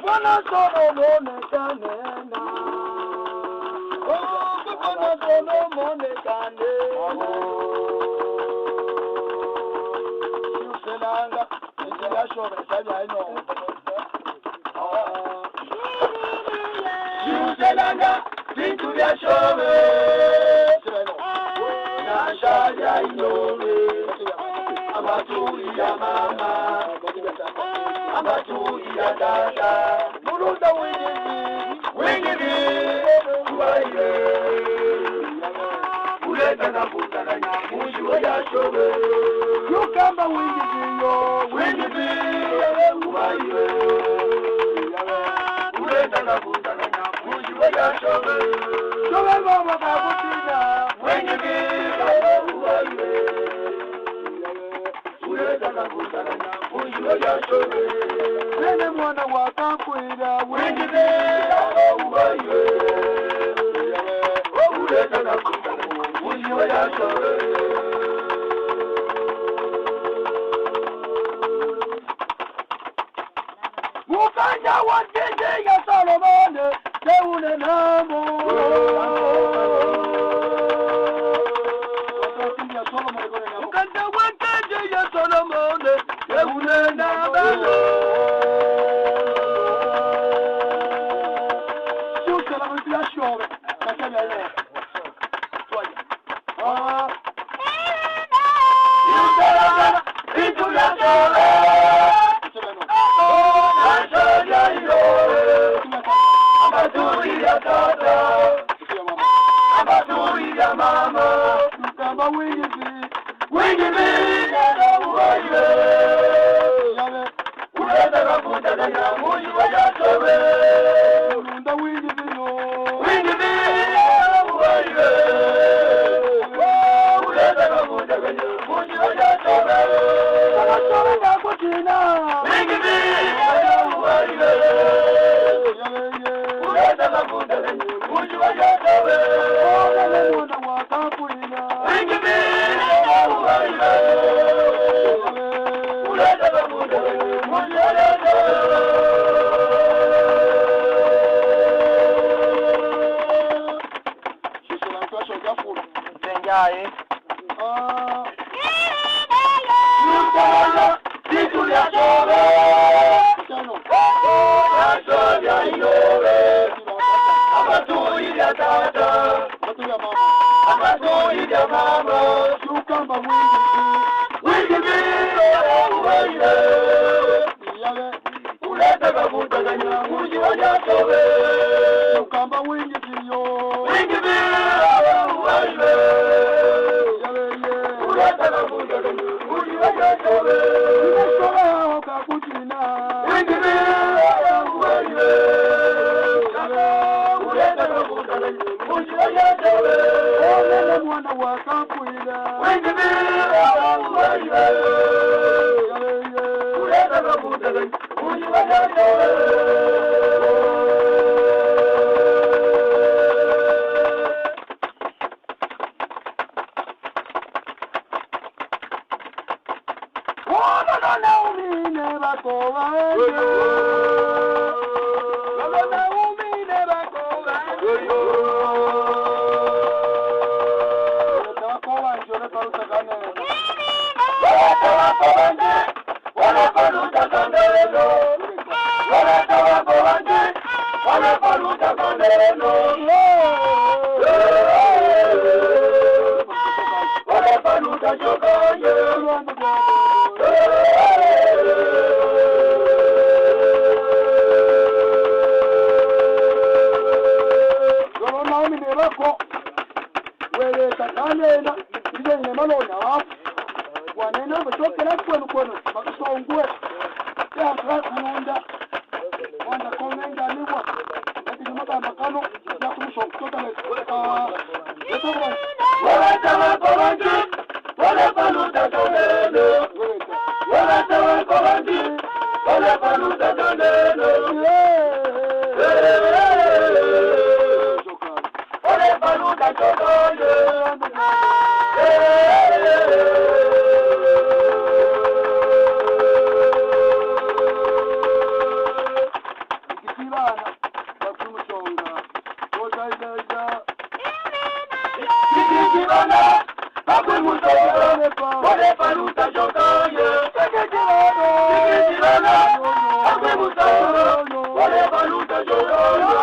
Bwana Solomon kanena. Oh, Bwana Solomon kanena. Selanga, njia shore saja ino. Selanga, njia shore. Na saja ino. Amatu ya mama. Amatu ya dada. Murunda wingi kubaye. Uleta na kutana nyamuju ya shore. Yukamba wingi kubaye. Uleta na kutana nyamuju ya shore. Shore mama kabutina. Wingi kubaye. Uleta na kutana nyamuju ya shore. Nene mwana wakakwira wingi kubaye. Uleta na kutana nyamuju ya shore. Mukanya wanjeje ya Solomon, Deune namo. Mukanya wanjeje ya Solomon, Deune namo. Giusto la ventilazione, ma che ne paluta jokaye. Tikijirana, akwe musoro. Ole paluta jokaye.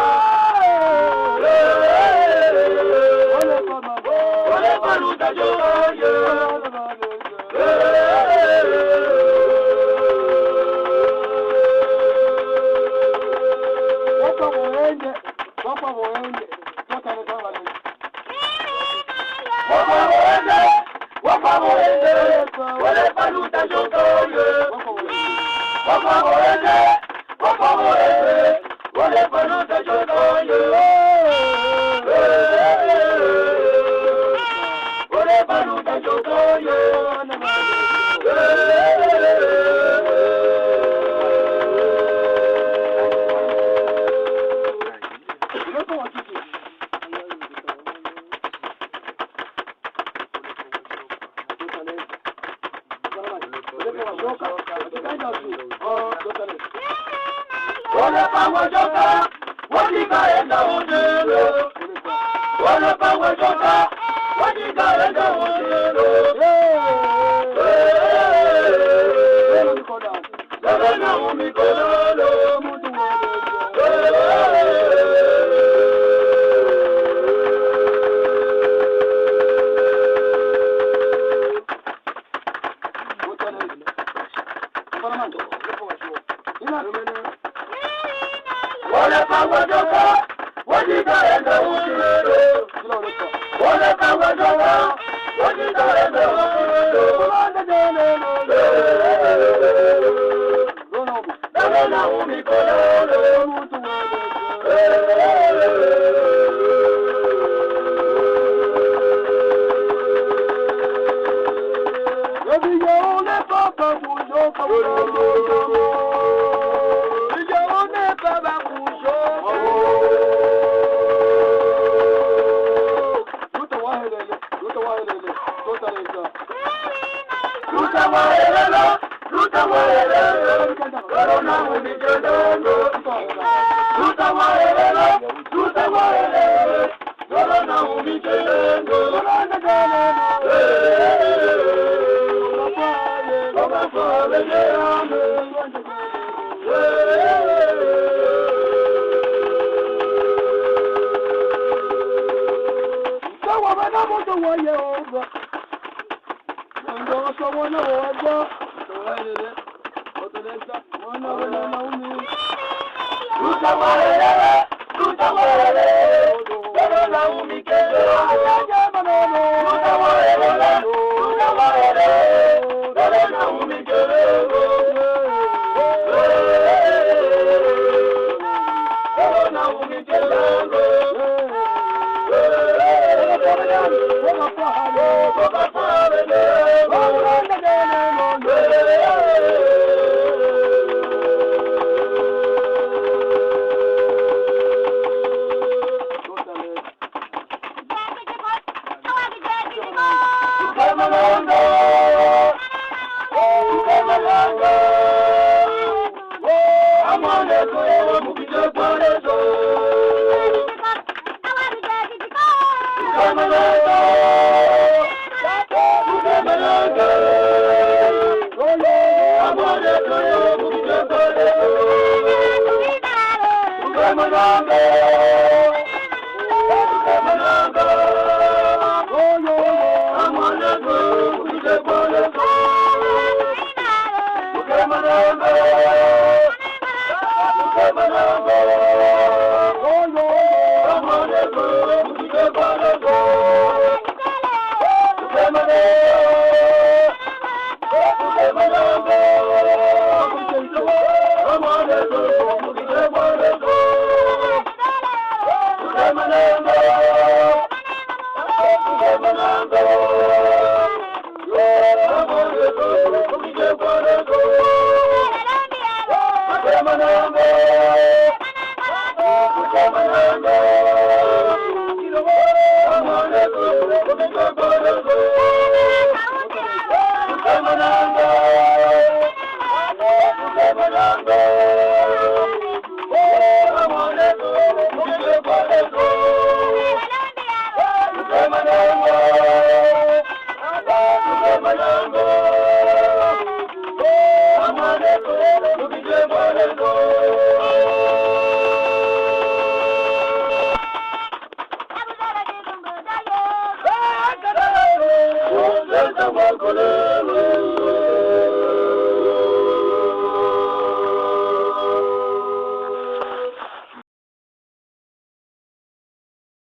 Ole paluta jokaye. Ole paluta jokaye. Ole paluta jokaye. Ole paluta jokaye. Ole pawa joka, wajika enda ujelo. Ole pawa joka, wajika enda ujelo. Lele na umikololo. Ole pawa joka, wajika enda ujelo. Ole pawa joka, wajika enda ujelo. Lele na umikololo. Come on,